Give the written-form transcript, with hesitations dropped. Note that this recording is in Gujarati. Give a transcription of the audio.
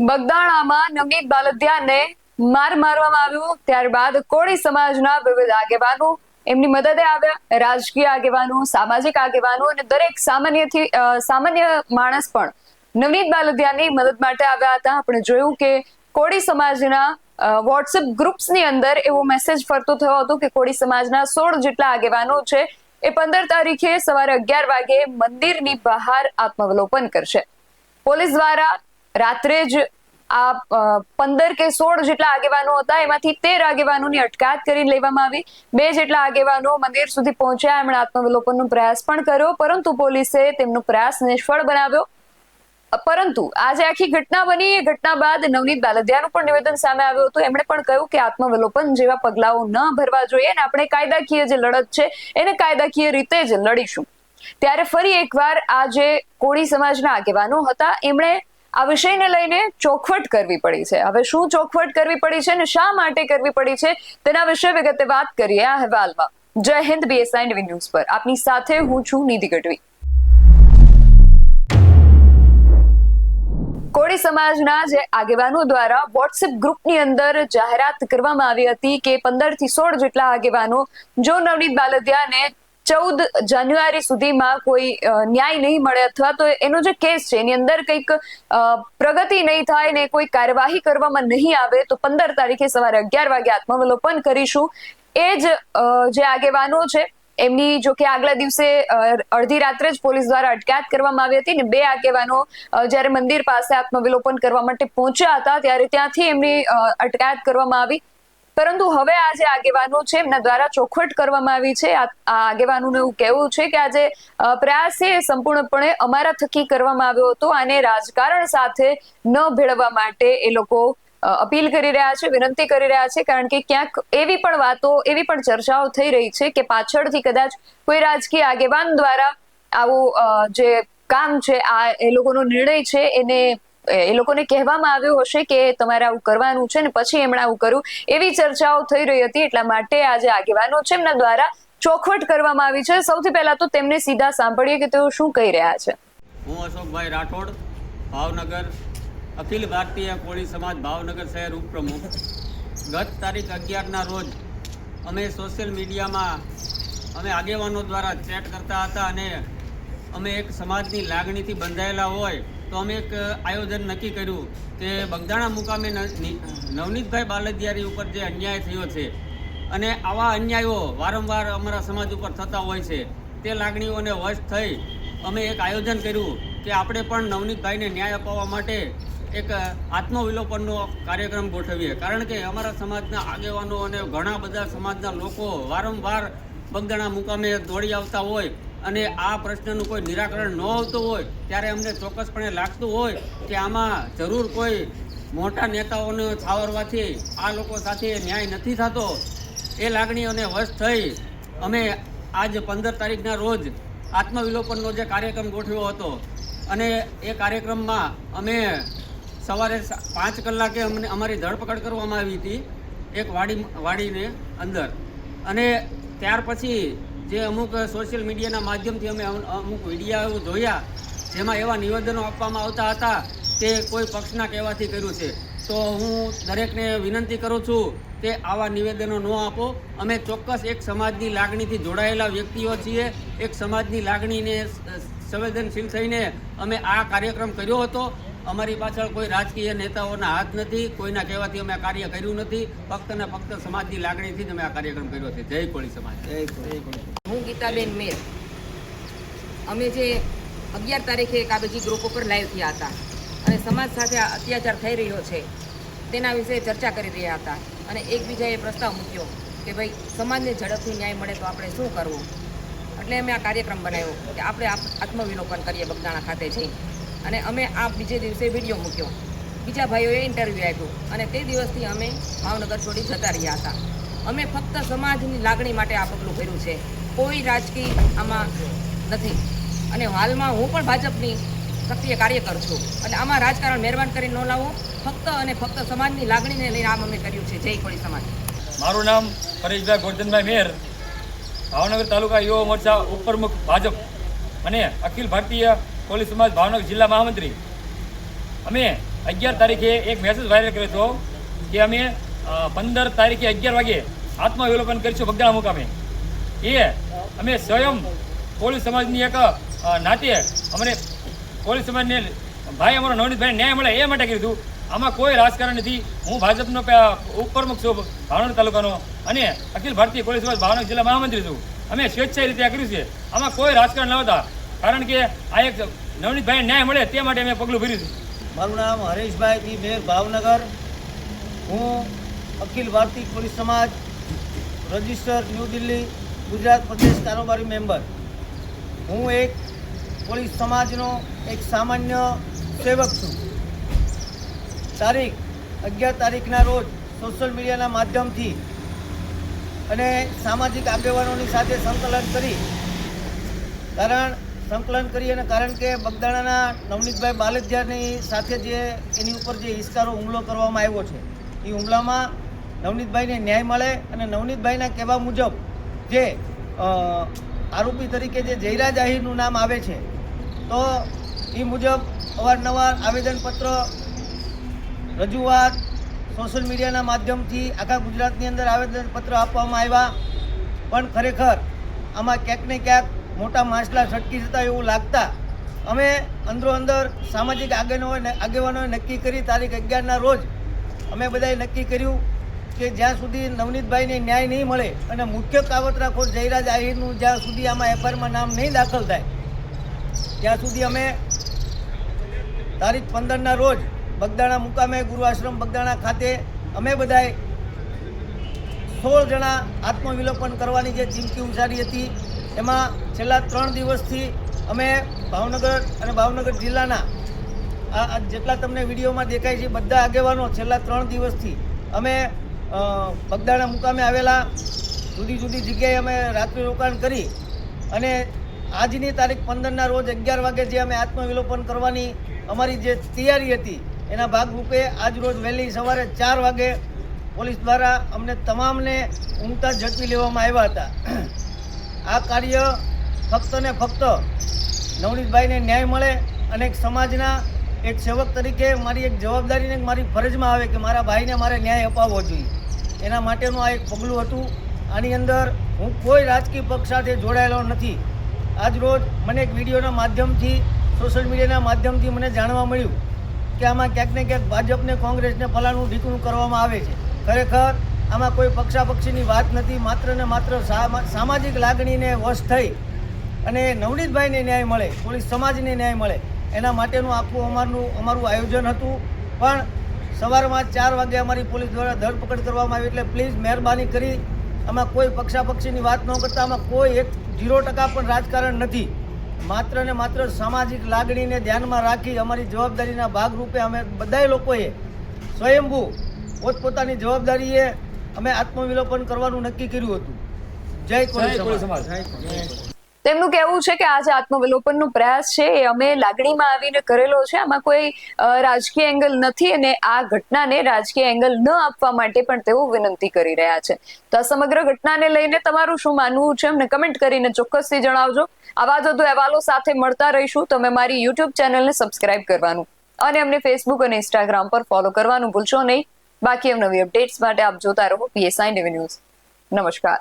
બગદાણામાં નવનીત બાલદિયાને માર મારવામાં આવ્યો, ત્યારબાદ કોળી સમાજના વિવિધ આગેવાનો એમની મદદે આવ્યા. રાજકીય આગેવાનો, સામાજિક આગેવાનો અને દરેક સામાન્ય માણસ પણ નવનીત બાલદિયાની મદદ માટે આવ્યા હતા. આપણે જોયું કે કોળી સમાજના વોટ્સએપ ગ્રુપ્સની અંદર એવો મેસેજ ફરતો થયો હતો કે કોળી સમાજના 16 જેટલા આગેવાનો છે એ 15 તારીખે સવારે 11 વાગે મંદિરની બહાર આત્માવલોકન કરશે. પોલીસ દ્વારા રાત્રે જ આ 15 કે 16 જેટલા આગેવાનો હતા, એમાંથી 13 આગેવાનોની અટકાયત કરી લેવામાં આવી. 2 જેટલા આગેવાનો મંદિર સુધી પહોંચ્યા, એમણે આત્માવલોકનનો પ્રયાસ પણ કર્યો, પરંતુ પોલીસે તેમનો પ્રયાસ નિષ્ફળ બનાવ્યો. પરંતુ આજે આખી ઘટના બની, એ ઘટના બાદ નવનીત બાલદિયાનું પણ નિવેદન સામે આવ્યું હતું. એમણે પણ કહ્યું કે આત્માવલોકન જેવા પગલાઓ ન ભરવા જોઈએ અને આપણે કાયદાકીય જે લડત છે એને કાયદાકીય રીતે જ લડીશું. ત્યારે ફરી એકવાર આ જે કોળી સમાજના આગેવાનો હતા એમણે આ વિષયને લઈને ચોખવટ કરવી પડી છે. હવે શું ચોખવટ કરવી પડી છે અને શા માટે કરવી પડી છે તેના વિશે વિગતે વાત કરીએ આ અહેવાલમાં. જય હિન્દ. BSI ન્યૂઝ પર આપની સાથે હું છું નિધિ ગઢવી. કોળી સમાજના જે આગેવાનો દ્વારા વોટ્સએપ ગ્રુપની અંદર જાહેરાત કરવામાં આવી હતી કે 15 થી 16 જેટલા આગેવાનો જો નવનીત બાલદિયાને 14 જાન્યુઆરી સુધીમાં કોઈ ન્યાય નહીં મળે અથવા તો એનો જે કેસ છે એની અંદર કંઈક પ્રગતિ નહીં થાય ને કોઈ કાર્યવાહી કરવામાં નહીં આવે તો 15 તારીખે સવારે 11 વાગે આત્માવલોકન કરીશું. એ જ જે આગેવાનો છે એમની જો કે આગલા દિવસે અડધી રાત્રે જ પોલીસ દ્વારા અટકાયત કરવામાં આવી હતી ને 2 આગેવાનો જ્યારે મંદિર પાસે આત્માવલોકન કરવા માટે પહોંચ્યા હતા ત્યારે ત્યાંથી એમની અટકાયત કરવામાં આવી. પરંતુ હવે આ જે આગેવાનો છે એમના દ્વારા ચોખવટ કરવામાં આવી છે. આ આગેવાનોનું એવું કહેવું છે કે આ જે પ્રયાસ છે એ સંપૂર્ણપણે અમારા થકી કરવામાં આવ્યો હતો. આને રાજકારણ સાથે ન ભેળવવા માટે એ લોકો અપીલ કરી રહ્યા છે, વિનંતી કરી રહ્યા છે, કારણ કે ક્યાંક એવી પણ વાતો, એવી પણ ચર્ચાઓ થઈ રહી છે કે પાછળથી કદાચ કોઈ રાજકીય આગેવાન દ્વારા આવું જે કામ છે, આ એ લોકોનો નિર્ણય છે એને એ લોકોને કહેવામાં આવ્યું હશે કે તમારે આવું કરવાનું છે ને પછી એમણે આવું કર્યું, એવી ચર્ચાઓ થઈ રહી હતી. એટલા માટે આ જે આગેવાનો છે એમના દ્વારા ચોખવટ કરવામાં આવી છે. સૌથી પહેલા તો તેમને સીધા સાંભળીએ કે તેઓ શું કહી રહ્યા છે. હું અશોકભાઈ રાઠોડ, ભાવનગર, અખિલ ભારતીય કોળી સમાજ ભાવનગર શહેર ઉપપ્રમુખ. ગત તારીખ 11ના રોજ અમે સોશિયલ મીડિયામાં અમે આગેવાનો દ્વારા ચેટ કરતા હતા અને અમે એક સમાજની લાગણીથી બંધાયેલા હોય તો અમે એક આયોજન નક્કી કર્યું કે બગદાણા મુકામે નવનીતભાઈ બાલદિયારી ઉપર જે અન્યાય થયો છે અને આવા અન્યાયો વારંવાર અમારા સમાજ ઉપર થતા હોય છે, તે લાગણીઓને વશ થઈ અમે એક આયોજન કર્યું કે આપણે પણ નવનીતભાઈને ન્યાય અપાવવા માટે એક આત્મવિલોપનનો કાર્યક્રમ ગોઠવીએ. કારણ કે અમારા સમાજના આગેવાનો અને ઘણા બધા સમાજના લોકો વારંવાર બગદાણા મુકામે દોડી આવતા હોય અને આ પ્રશ્નનું કોઈ નિરાકરણ ન આવતું હોય ત્યારે અમને ચોક્કસપણે લાગતું હોય કે આમાં જરૂર કોઈ મોટા નેતાઓને છાવરવાથી આ લોકો સાથે ન્યાય નથી થતો. એ લાગણીઓને વશ થઈ અમે આજ 15 તારીખના રોજ આત્મવિલોપનનો જે કાર્યક્રમ ગોઠવ્યો હતો અને એ કાર્યક્રમમાં અમે સવારે 5 કલાકે અમને અમારી ધરપકડ કરવામાં આવી હતી એક વાડીને અંદર. અને ત્યાર પછી જે અમુક સોશિયલ મીડિયાના માધ્યમથી અમે અમુક વિડીયો જોયા જેમાં એવા નિવેદનો આપવામાં આવતા હતા તે કોઈ પક્ષના કહેવાથી કર્યું છે. તો હું દરેકને વિનંતી કરું છું કે આવા નિવેદનો ન આપો. અમે ચોક્કસ એક સમાજની લાગણીથી જોડાયેલા વ્યક્તિઓ છીએ. એક સમાજની લાગણીને સંવેદનશીલ થઈને અમે આ કાર્યક્રમ કર્યો હતો. અમારી પાછળ કોઈ રાજકીય નેતાઓના હાથ નથી, કોઈના કહેવાથી અમે આ કાર્ય કર્યું નથી. ફક્ત ને ફક્ત સમાજની લાગણીથી જ અમે આ કાર્યક્રમ કર્યો છે. જય કોળી સમાજ. જય કોળી. હું ગીતાબેન મેર. અમે જે 11 તારીખે એક આ બધી ગ્રુપ ઉપર લાઈવ થયા હતા અને સમાજ સાથે અત્યાચાર થઈ રહ્યો છે તેના વિશે ચર્ચા કરી રહ્યા હતા અને એકબીજાએ પ્રસ્તાવ મૂક્યો કે ભાઈ સમાજને ઝડપથી ન્યાય મળે તો આપણે શું કરવું. એટલે અમે આ કાર્યક્રમ બનાવ્યો કે આપણે આત્મવિલોપન કરીએ બગદાણા ખાતે જઈ. અને અમે આ બીજે દિવસે વિડીયો મૂક્યો, બીજા ભાઈઓએ ઇન્ટરવ્યૂ આપ્યું અને તે દિવસથી અમે ભાવનગર છોડી જતા રહ્યા હતા. અમે ફક્ત સમાજની લાગણી માટે આ પગલું ભર્યું છે, કોઈ રાજકીય આમાં નથી. અને હાલમાં હું પણ ભાજપની સક્રિય કાર્યકર છું એટલે આમાં રાજકારણ મહેરબાન કરીને ન લાવો. ફક્ત અને ફક્ત સમાજની લાગણીને લઈને આમ અમે કર્યું છે. જય કોળી સમાજ. મારું નામ પરેશભાઈ ગોરધનભાઈ મેર, ભાવનગર તાલુકા યુવા મોરચા ઉપપ્રમુખ ભાજપ અને અખિલ ભારતીય કોળી સમાજ ભાવનગર જિલ્લા મહામંત્રી. અમે 11 તારીખે એક મેસેજ વાયરલ કર્યો હતો કે અમે 15 તારીખે 11 વાગે આત્માવલોકન કરીશું બગદાણા મુકામે. એ અમે સ્વયં કોળી સમાજની એક નાતે અમને કોળી સમાજને ભાઈ અમારો નવનીતભાઈ ન્યાય મળે એ માટે કીધું. આમાં કોઈ રાજકારણ નથી. હું ભાજપનો ઉપપ્રમુખ છું ભાવનગર તાલુકાનો અને અખિલ ભારતીય કોળી સમાજ ભાવનગર જિલ્લા મહામંત્રી છું. અમે સ્વેચ્છાએ રીતે આ કર્યું છે. આમાં કોઈ રાજકારણ ન હતા, કારણ કે આ એક નવનીતભાઈ ન્યાય મળે તે માટે અમે પગલું ભર્યું છે. મારું નામ હરેશભાઈ જી મેર ભાવનગર. હું અખિલ ભારતીય કોળી સમાજ રજિસ્ટર ન્યૂ દિલ્હી ગુજરાત પ્રદેશ કારોબારી મેમ્બર. હું એક કોળી સમાજનો એક સામાન્ય સેવક છું. તારીખ 11 તારીખના રોજ સોશિયલ મીડિયાના માધ્યમથી અને સામાજિક આગેવાનોની સાથે સંકલન કરી અને કારણ કે બગદાણાના નવનીતભાઈ બાલદિયાની સાથે જે એની ઉપર જે હિસ્કારો હુમલો કરવામાં આવ્યો છે, એ હુમલામાં નવનીતભાઈને ન્યાય મળે અને નવનીતભાઈના કહેવા મુજબ જે આરોપી તરીકે જે જયરાજ આહિરનું નામ આવે છે, તો એ મુજબ અવારનવાર આવેદનપત્ર, રજૂઆત સોશિયલ મીડિયાના માધ્યમથી આખા ગુજરાતની અંદર આવેદનપત્ર આપવામાં આવ્યા. પણ ખરેખર આમાં ક્યાંક ને ક્યાંક મોટા માછલા છટકી જતા એવું લાગતા અમે અંદરો-અંદર સામાજિક આગેવાનોએ નક્કી કરી તારીખ 11ના રોજ અમે બધાએ નક્કી કર્યું કે જ્યાં સુધી નવનીતભાઈને ન્યાય નહીં મળે અને મુખ્ય કાવતરાખોર જયરાજ આહિરનું જ્યાં સુધી આમાં એફઆઈઆરમાં નામ નહીં દાખલ થાય ત્યાં સુધી અમે તારીખ 15ના રોજ બગદાણા મુકામે ગુરુ આશ્રમ બગદાણા ખાતે અમે બધાએ 16 જણા આત્મવિલોપન કરવાની જે ચીમકી ઉચ્ચારી હતી, એમાં છેલ્લા 3 દિવસથી અમે ભાવનગર અને ભાવનગર જિલ્લાના આ જેટલા તમને વિડીયોમાં દેખાય છે બધા આગેવાનો છેલ્લા 3 દિવસથી અમે બગદાણા મુકામે આવેલા જુદી જુદી જગ્યાએ અમે રાત્રિ રોકાણ કરી અને આજની તારીખ 15ના રોજ 11 વાગે જે અમે આત્મવિલોપન કરવાની અમારી જે તૈયારી હતી એના ભાગરૂપે આજ રોજ વહેલી સવારે 4 વાગે પોલીસ દ્વારા અમને તમામને ઊંઘતા ઝડપી લેવામાં આવ્યા હતા. આ કાર્ય ફક્ત ને ફક્ત નવનીતભાઈને ન્યાય મળે અને એક સમાજના એક સેવક તરીકે મારી એક જવાબદારીને મારી ફરજમાં આવે કે મારા ભાઈને મારે ન્યાય અપાવવો જોઈએ, એના માટેનું આ એક પગલું હતું. આની અંદર હું કોઈ રાજકીય પક્ષ સાથે જોડાયેલો નથી. આજ રોજ મને એક વિડીયોના માધ્યમથી સોશિયલ મીડિયાના માધ્યમથી મને જાણવા મળ્યું કે આમાં ક્યાંક ને ક્યાંક ભાજપને કોંગ્રેસને ફલાણું ઢીકણું કરવામાં આવે છે. ખરેખર આમાં કોઈ પક્ષાપક્ષીની વાત નથી. માત્ર ને માત્ર સામાજિક લાગણીને વશ થઈ અને નવનીતભાઈને ન્યાય મળે, પોલીસ સમાજને ન્યાય મળે એના માટેનું આખું અમારું આયોજન હતું. પણ સવારમાં 4 વાગે અમારી પોલીસ દ્વારા ધરપકડ કરવામાં આવી. એટલે પ્લીઝ મહેરબાની કરી આમાં કોઈ પક્ષાપક્ષીની વાત ન કરતા. આમાં કોઈ 0% પણ રાજકારણ નથી. માત્ર ને માત્ર સામાજિક લાગણીને ધ્યાનમાં રાખી અમારી જવાબદારીના ભાગરૂપે અમે બધા લોકોએ સ્વયંભૂ પોતપોતાની જવાબદારીએ અમે આત્મવિલોપન કરવાનું નક્કી કર્યું હતું. જય કોળી સમાજ. તેમનું કહેવું છે કે આ જે આત્મવિલોપનનો પ્રયાસ છે એ અમે લાગણીમાં આવીને કરેલો છે, આમાં કોઈ રાજકીય એંગલ નથી અને આ ઘટનાને રાજકીય એંગલ ન આપવા માટે પણ તેઓ વિનંતી કરી રહ્યા છે. તો આ સમગ્ર ઘટનાને લઈને તમારું શું માનવું છે અમને કમેન્ટ કરીને ચોક્કસથી જણાવજો. આવા જ વધુ અહેવાલો સાથે મળતા રહીશું. તમે મારી યુટ્યુબ ચેનલને સબસ્ક્રાઇબ કરવાનું અને અમને ફેસબુક અને ઇન્સ્ટાગ્રામ પર ફોલો કરવાનું ભૂલશો નહીં. બાકી નવી અપડેટ્સ માટે આપ જોતા રહો PSI ટીવી ન્યૂઝ. નમસ્કાર.